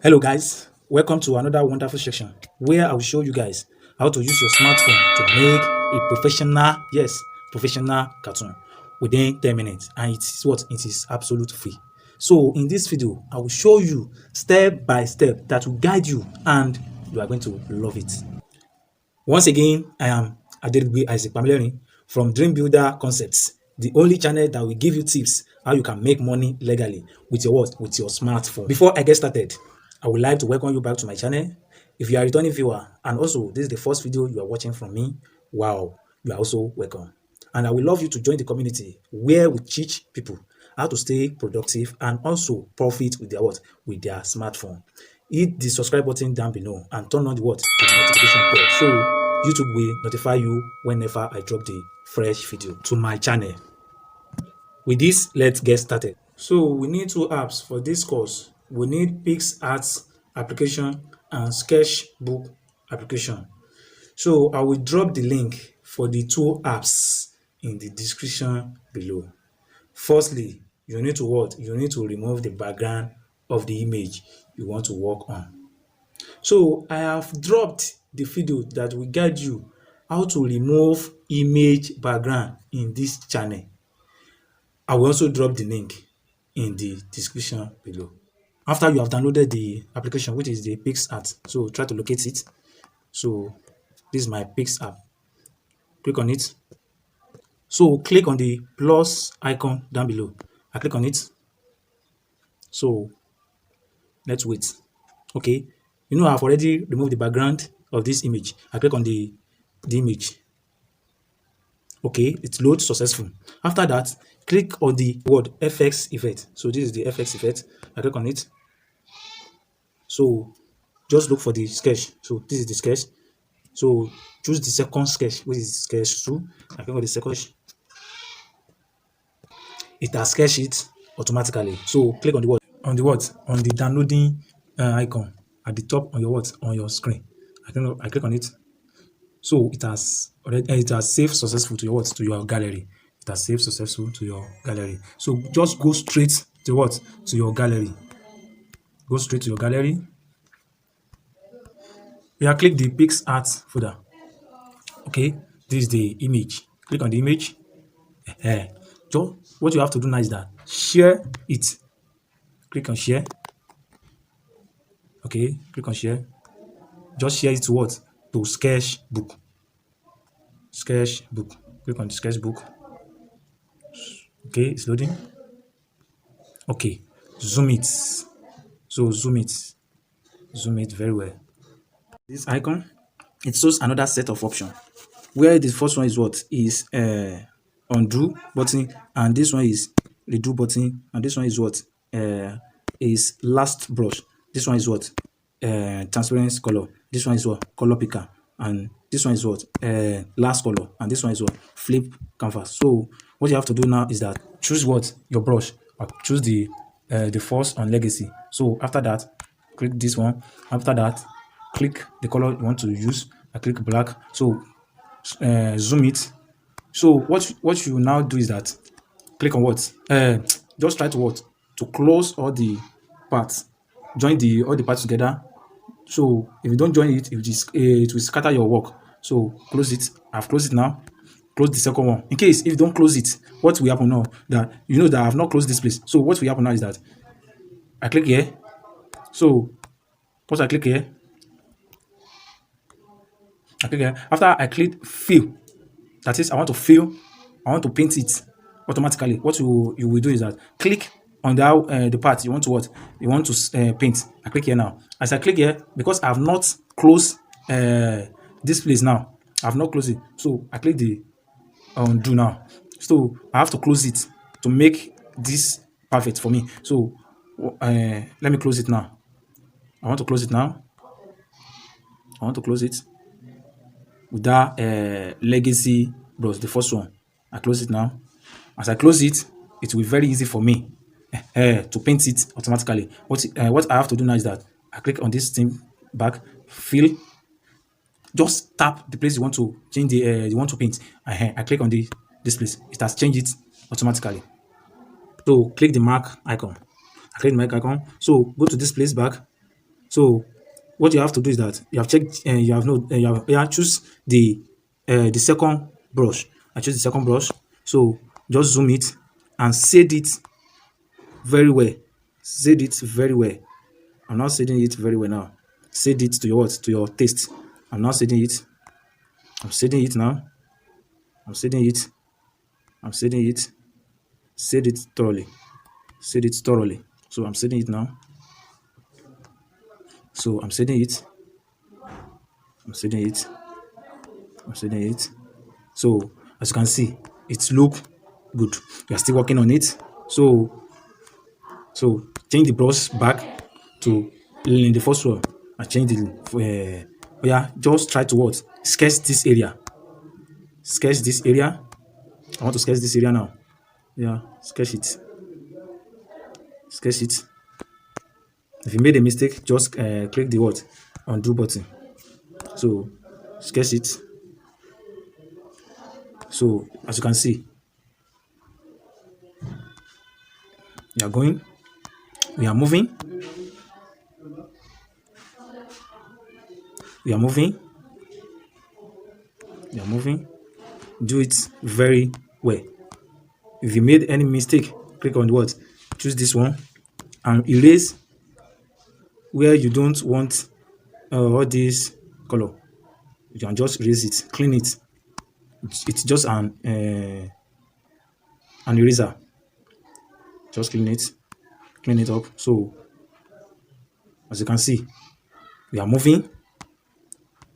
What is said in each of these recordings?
Hello guys, welcome to another wonderful section where I will show you guys how to use your smartphone to make a professional cartoon within 10 minutes, and it is what? It is absolute free. So in this video, I will show you step by step that will guide you and you are going to love it. Once again, I am Adelugbe Isaac Pamilerin from Dream Builder Concepts, the only channel that will give you tips how you can make money legally with your what? With your smartphone. Before I get started, I would like to welcome you back to my channel. If you are a returning viewer and also this is the first video you are watching from me, wow, you are also welcome. And I would love you to join the community where we teach people how to stay productive and also profit with their what? With their smartphone. Hit the subscribe button down below and turn on the what? The notification bell so YouTube will notify you whenever I drop the fresh video to my channel. With this, let's get started. So we need two apps for this course. We need PICSCART application and SKETCHBOOK application. So I will drop the link for the two apps in the description below. Firstly, you need to what? You need to remove the background of the image you want to work on. So I have dropped the video that will guide you how to remove image background in this channel. I will also drop the link in the description below. After you have downloaded the application, which is the PICSCART, so try to locate it. So this is my Pix app. Click on it. So click on the plus icon down below. I click on it. So let's wait. Okay, you know I've already removed the background of this image. I click on the image. Okay, it loads successful. After that, click on the word FX effect. So this is the FX effect. I click on it. So just look for the sketch. So this is the sketch. So choose the second sketch, which is sketch 2. I click on the second sketch. It has sketched it automatically. So click on the word on the downloading icon at the top on your on your screen. I click on it. So it has saved successful to your to your gallery. It has saved successful to your gallery. So just go straight to to your gallery. Go straight to your gallery. Yeah, click the PICSCART folder. Okay, this is the image. Click on the image. So what you have to do now is that share it. Click on share. Okay, click on share. Just share it to what? To SKETCHBOOK. SKETCHBOOK. Click on the SKETCHBOOK. Okay, it's loading. Okay, zoom it. So zoom it very well. This icon, it shows another set of options. Where the first one is what? Is undo button, and this one is redo button, and this one is what? Is last brush. This one is what? Transparent color. This one is what? Color picker, and this one is what? Last color, and this one is what? Flip canvas. So what you have to do now is that choose what? Your brush. Choose the first on legacy. So after that, click this one. After that, click the color you want to use. I click black. So zoom it. So what you now do is that click on what? Just try to what? To close all the parts. Join all the parts together. So if you don't join it, it will scatter your work. So close it. I've closed it now. Close the second one. In case if you don't close it, what will happen now? That you know that I've not closed this place. So what will happen now is that I click here. So once I click here, after I click fill, that is I want to paint it automatically. What you will do is that click on the part you want to paint. I click here now. As I click here, because I have not closed this place now, I have not closed it. So I click the undo now. So I have to close it to make this perfect for me. So let me close it now. I want to close it now. I want to close it with that legacy brush, the first one. I close it now. As I close it, it will be very easy for me to paint it automatically. What I have to do now is that I click on this thing back, fill. Just tap the place you want to change the you want to paint. I click on this place. It has changed it automatically. So click the mark icon. I click the mark icon. So go to this place back. So what you have to do is that you have checked and you have no you have choose the second brush. I choose the second brush. So just zoom it and shade it very well. Shade it very well. I'm not shading it very well now. Shade it to your what? To your taste. I'm not shading it. I'm shading it now. I'm shading it. I'm shading it. Shade it thoroughly. Shade it thoroughly. So I'm shading it now. So I'm shading it. I'm shading it. I'm shading it. So as you can see, it look good. We are still working on it. So change the brush back to in the first one. I change the yeah, just try to what? Sketch this area. Sketch this area. I want to sketch this area now. Yeah, sketch it. Sketch it. If you made a mistake, just click the what? Undo button. So sketch it. So as you can see, we are going, we are moving, we are moving, we are moving. Do it very well. If you made any mistake, click on the what? Choose this one and erase where you don't want all this color. You can just erase it, clean it. It's just an eraser. Just clean it up. So as you can see, we are moving.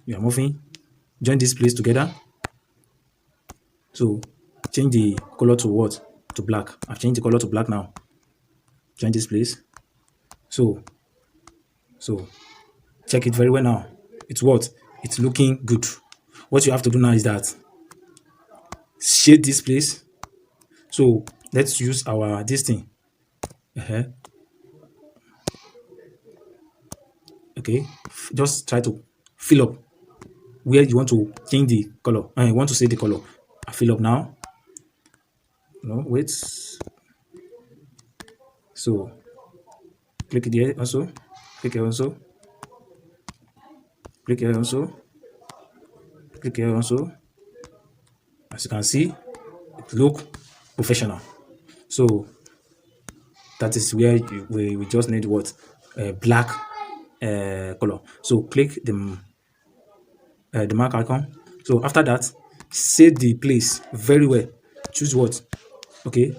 We are moving. Join this place together. So change the color to what? To black. I've changed the color to black now. Join this place. So check it very well now. It's what? It's looking good. What you have to do now is that shade this place. So let's use our this thing. Okay, just try to fill up where you want to change the color and you want to see the color. I fill up now. No, wait. So click it here also. Click here also. Click here also. Click here also. As you can see, it look professional. So that is where we just need what? Black color. So click the mark icon. So after that, set the place very well. Choose what? Okay.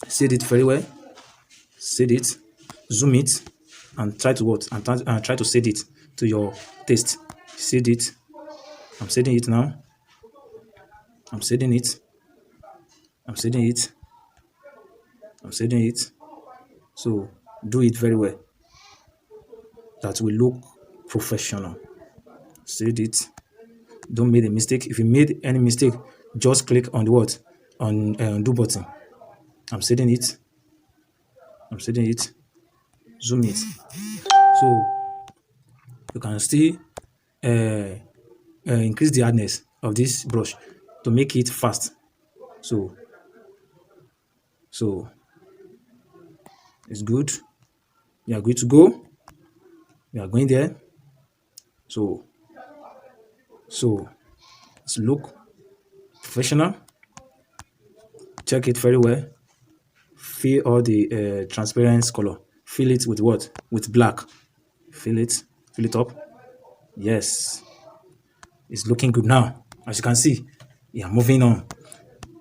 Set it very well. Set it. Zoom it and try to what? And try to set it to your taste. Set it. I'm setting it now. I'm setting it. I'm setting it. I'm setting it. So do it very well. That will look professional. Set it. Don't make a mistake. If you made any mistake, just click on the what? On undo button. I'm setting it. I'm setting it. Zoom it. So you can still increase the hardness of this brush to make it fast. So it's good. We are good to go. We are going there. So let's look professional. Check it very well. Fill all the transparent color. Fill it with what? With black. Fill it up. Yes, it's looking good now. As you can see, yeah, moving on.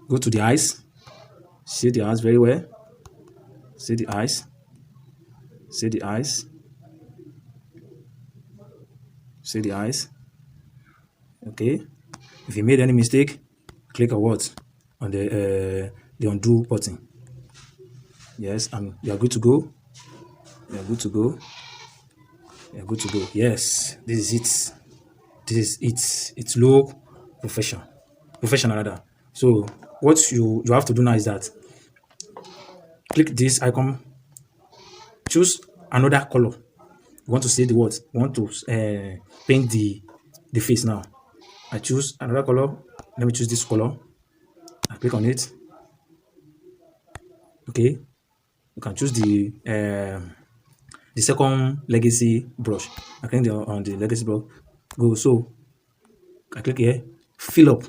Go to the eyes. See the eyes very well. See the eyes. See the eyes. See the eyes. Okay. If you made any mistake, click on what? On the undo button. Yes, and you are good to go. You are good to go. You are good to go. Yes, this is it. This is it. It look professional. Professional rather. So what you have to do now is that click this icon, choose another color. You want to see the what? You want to paint the face now. I choose another color. Let me choose this color. I click on it. Okay, you can choose the the second legacy brush. I click on the legacy brush. Go. So I click here. Fill up.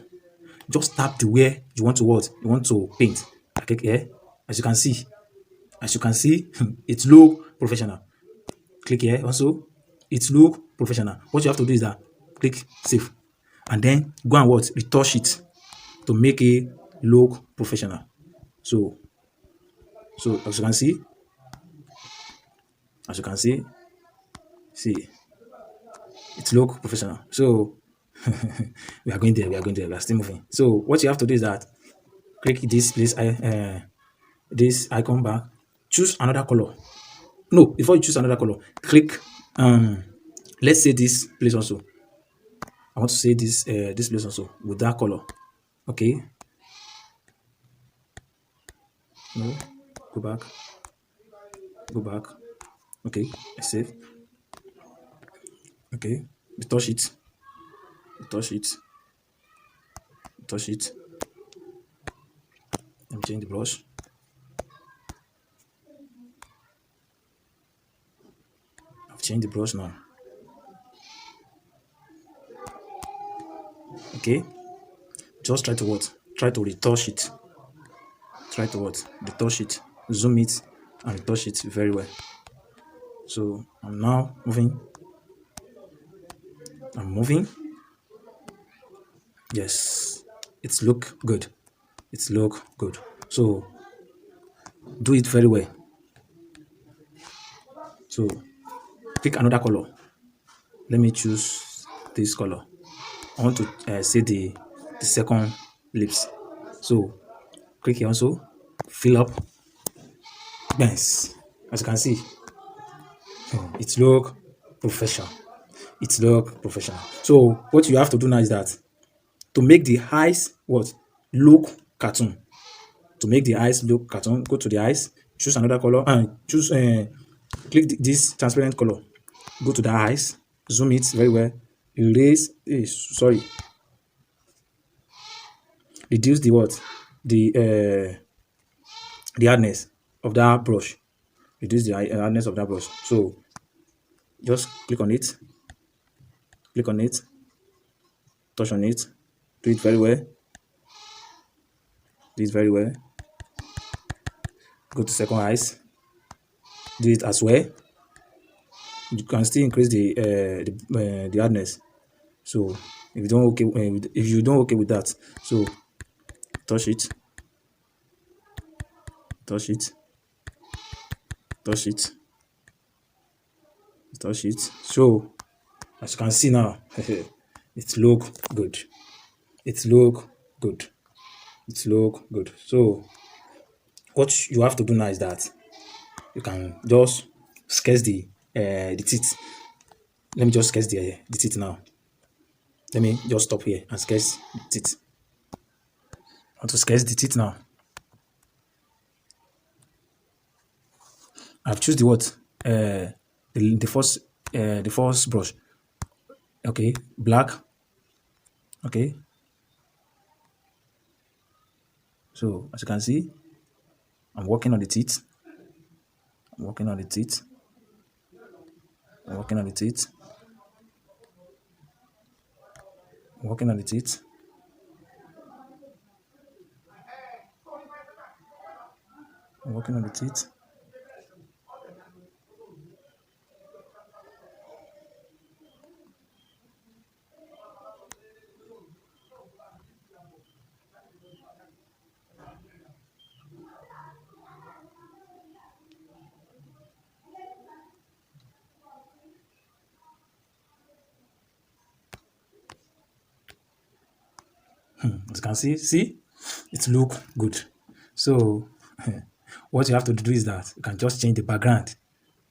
Just tap the where you want to what you want to paint. I click here. As you can see, it look professional. Click here also. It look professional. What you have to do is that click save, and then go and what retouch it to make it look professional. So as you can see, see it look professional. So we are going there. We are still moving. So what you have to do is that click this place. This icon back. Choose another color. No, before you choose another color, click. Let's say this place also. I want to say this place also with that color. Okay. No. Go back. Okay. I save. Okay. We touch it. Let me change the brush. I've changed the brush now. Okay. Just try to what? Try to retouch it. Retouch it. Zoom it and retouch it very well. So I'm now moving. Yes, it's look good. So do it very well. So pick another color. Let me choose this color. I want to see the second lips. So click here also. Fill up. Nice. As you can see, it look professional. So what you have to do now is that to make the eyes look cartoon. To make the eyes look cartoon, go to the eyes, choose another color, and choose click this transparent color. Go to the eyes, zoom it very well, reduce the hardness of that brush. Reduce the hardness of that brush. So just click on it, touch on it, do it very well. Go to second eyes, do it as well. You can still increase the hardness. So if you don't okay with that, so touch it. So as you can see now, it look good. So what you have to do now is that you can just sketch the teeth. Let me just sketch the teeth now. Let me just stop here and sketch the teeth. I want to sketch the teeth now. I've choose the first brush. Okay, black. Okay. So as you can see, I'm working on the teeth. I'm working on the teeth. As you can see, it look good. So what you have to do is that you can just change the background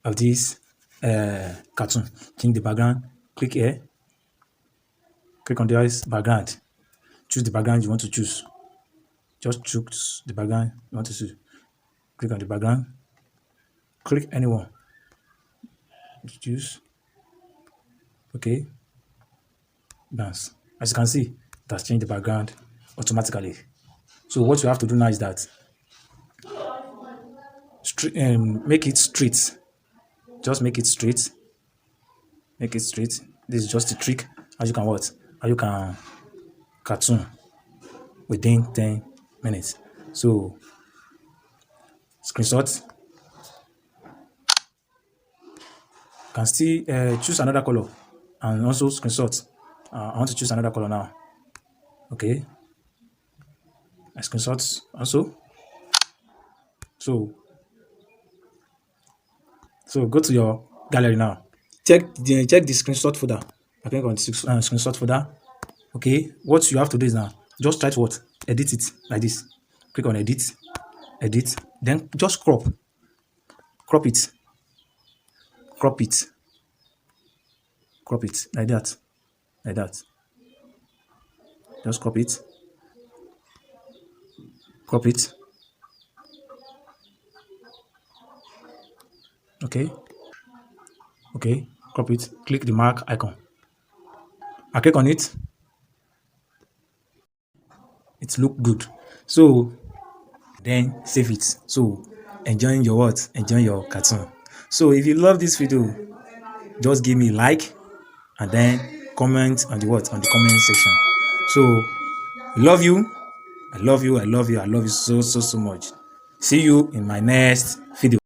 of this cartoon. Change the background. Click here. Click on this background. Choose the background you want to choose. Just choose the background you want to choose. Click on the background. Click anyone. Choose. Okay. Dance. As you can see, it has changed the background automatically. So what you have to do now is that make it straight. Just make it straight. Make it straight. This is just a trick. How you can what? How you can cartoon within 10 minutes. So screenshot. Can still choose another color and also screenshot. I want to choose another color now. Okay. I screenshot also. So go to your gallery now. Check the screenshot folder. I click on the screenshot folder. Okay, what you have to do is now just try to what? Edit it like this. Click on edit, then just crop it, crop it like that, just crop it, okay, crop it, click the mark icon. I click on it, it look good, so then save it. So enjoying your what? Enjoying your cartoon. So if you love this video, just give me a like and then comment on the what? On the comment section. So love you, I love you so much. See you in my next video.